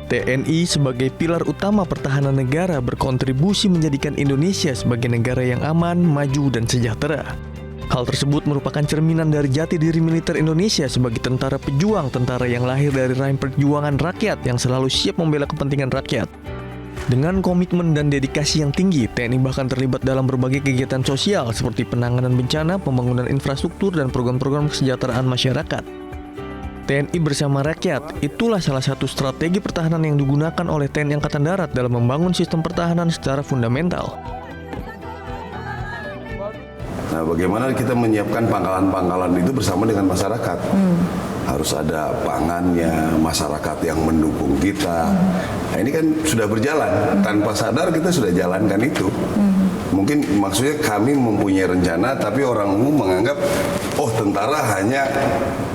TNI sebagai pilar utama pertahanan negara berkontribusi menjadikan Indonesia sebagai negara yang aman, maju, dan sejahtera. Hal tersebut merupakan cerminan dari jati diri militer Indonesia sebagai tentara pejuang, tentara yang lahir dari rahim perjuangan rakyat yang selalu siap membela kepentingan rakyat. Dengan komitmen dan dedikasi yang tinggi, TNI bahkan terlibat dalam berbagai kegiatan sosial seperti penanganan bencana, pembangunan infrastruktur, dan program-program kesejahteraan masyarakat. TNI bersama rakyat, itulah salah satu strategi pertahanan yang digunakan oleh TNI Angkatan Darat dalam membangun sistem pertahanan secara fundamental. Nah, bagaimana kita menyiapkan pangkalan-pangkalan itu bersama dengan masyarakat? Harus ada pangannya, masyarakat yang mendukung kita. Nah, ini kan sudah berjalan, tanpa sadar kita sudah jalankan itu. Mungkin maksudnya kami mempunyai rencana, tapi orang umum menganggap, oh tentara hanya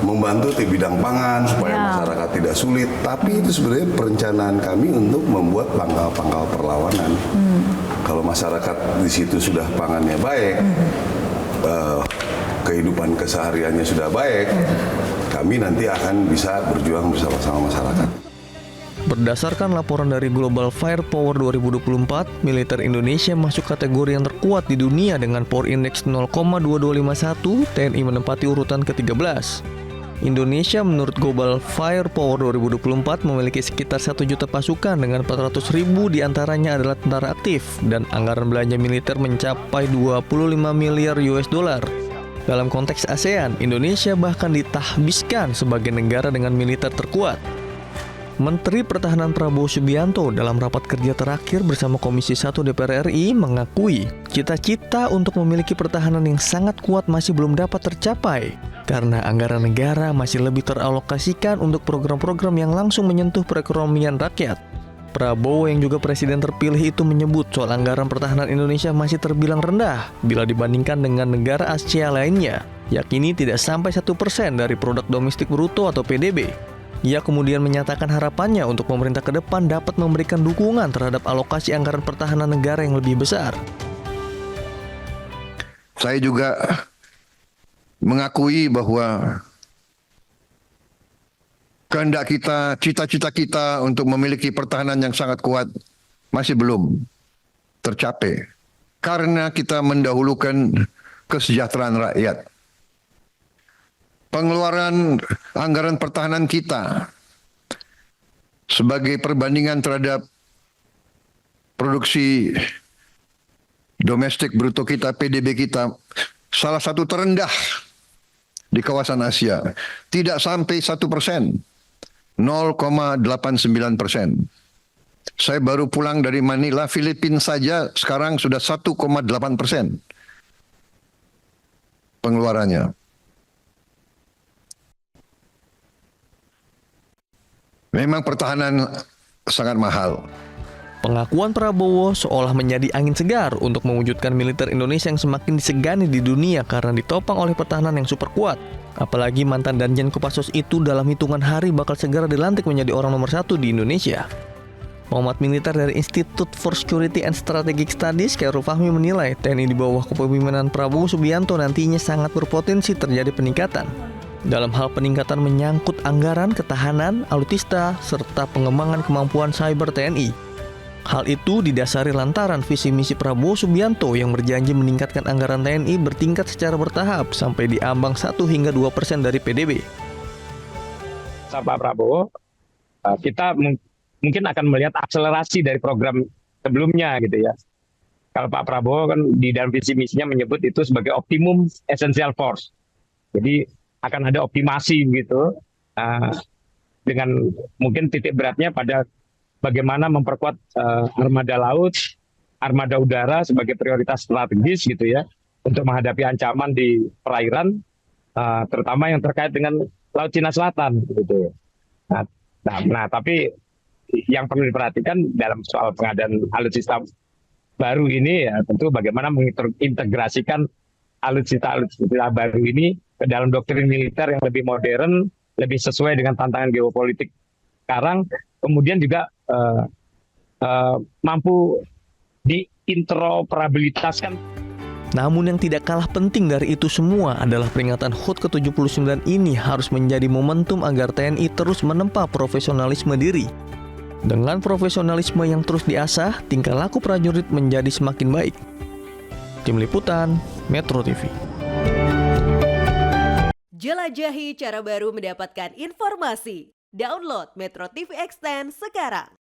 membantu di bidang pangan supaya masyarakat tidak sulit. Tapi itu sebenarnya perencanaan kami untuk membuat pangkal-pangkal perlawanan. Kalau masyarakat di situ sudah pangannya baik, kehidupan kesehariannya sudah baik, kami nanti akan bisa berjuang bersama-sama masyarakat. Berdasarkan laporan dari Global Firepower 2024, militer Indonesia masuk kategori yang terkuat di dunia dengan Power Index 0,2251, TNI menempati urutan ke-13. Indonesia menurut Global Firepower 2024 memiliki sekitar 1 juta pasukan dengan 400.000 diantaranya adalah tentara aktif dan anggaran belanja militer mencapai 25 miliar US dollar. Dalam konteks ASEAN, Indonesia bahkan ditahbiskan sebagai negara dengan militer terkuat. Menteri Pertahanan Prabowo Subianto dalam rapat kerja terakhir bersama Komisi 1 DPR RI mengakui cita-cita untuk memiliki pertahanan yang sangat kuat masih belum dapat tercapai karena anggaran negara masih lebih teralokasikan untuk program-program yang langsung menyentuh perekonomian rakyat. Prabowo yang juga presiden terpilih itu menyebut soal anggaran pertahanan Indonesia masih terbilang rendah bila dibandingkan dengan negara Asia lainnya, yakni tidak sampai 1% dari produk domestik bruto atau PDB. Ia kemudian menyatakan harapannya untuk pemerintah ke depan dapat memberikan dukungan terhadap alokasi anggaran pertahanan negara yang lebih besar. Saya juga mengakui bahwa kehendak kita, cita-cita kita untuk memiliki pertahanan yang sangat kuat masih belum tercapai. Karena kita mendahulukan kesejahteraan rakyat. Pengeluaran anggaran pertahanan kita sebagai perbandingan terhadap produksi domestik bruto kita, PDB kita, salah satu terendah di kawasan Asia. Tidak sampai 1%, 0,89%. Saya baru pulang dari Manila, Filipina saja sekarang sudah 1,8% pengeluarannya. Memang pertahanan sangat mahal. Pengakuan Prabowo seolah menjadi angin segar untuk mewujudkan militer Indonesia yang semakin disegani di dunia karena ditopang oleh pertahanan yang super kuat. Apalagi mantan Danjen Kopassus itu dalam hitungan hari bakal segera dilantik menjadi orang nomor 1 di Indonesia. Pengamat militer dari Institute for Security and Strategic Studies, Khairul Fahmi menilai TNI di bawah kepemimpinan Prabowo Subianto nantinya sangat berpotensi terjadi peningkatan. Dalam hal peningkatan menyangkut anggaran, ketahanan, alutsista, serta pengembangan kemampuan cyber TNI. Hal itu didasari lantaran visi misi Prabowo Subianto yang berjanji meningkatkan anggaran TNI bertingkat secara bertahap sampai di ambang 1 hingga 2% dari PDB. Pak Prabowo, kita mungkin akan melihat akselerasi dari program sebelumnya gitu ya. Kalau Pak Prabowo kan di dalam visi misinya menyebut itu sebagai optimum essential force. Jadi akan ada optimasi gitu, dengan mungkin titik beratnya pada bagaimana memperkuat armada laut, armada udara sebagai prioritas strategis gitu ya, untuk menghadapi ancaman di perairan, terutama yang terkait dengan Laut Cina Selatan gitu. Nah, tapi yang perlu diperhatikan dalam soal pengadaan alutsista baru ini ya tentu bagaimana mengintegrasikan alutsista baru ini ke dalam doktrin militer yang lebih modern, lebih sesuai dengan tantangan geopolitik sekarang, kemudian juga mampu diinteroperabilitaskan. Namun yang tidak kalah penting dari itu semua adalah peringatan HUT ke-79 ini harus menjadi momentum agar TNI terus menempa profesionalisme diri. Dengan profesionalisme yang terus diasah, tingkah laku prajurit menjadi semakin baik. Tim Liputan, Metro TV. Jelajahi cara baru mendapatkan informasi. Download Metro TV Extend sekarang.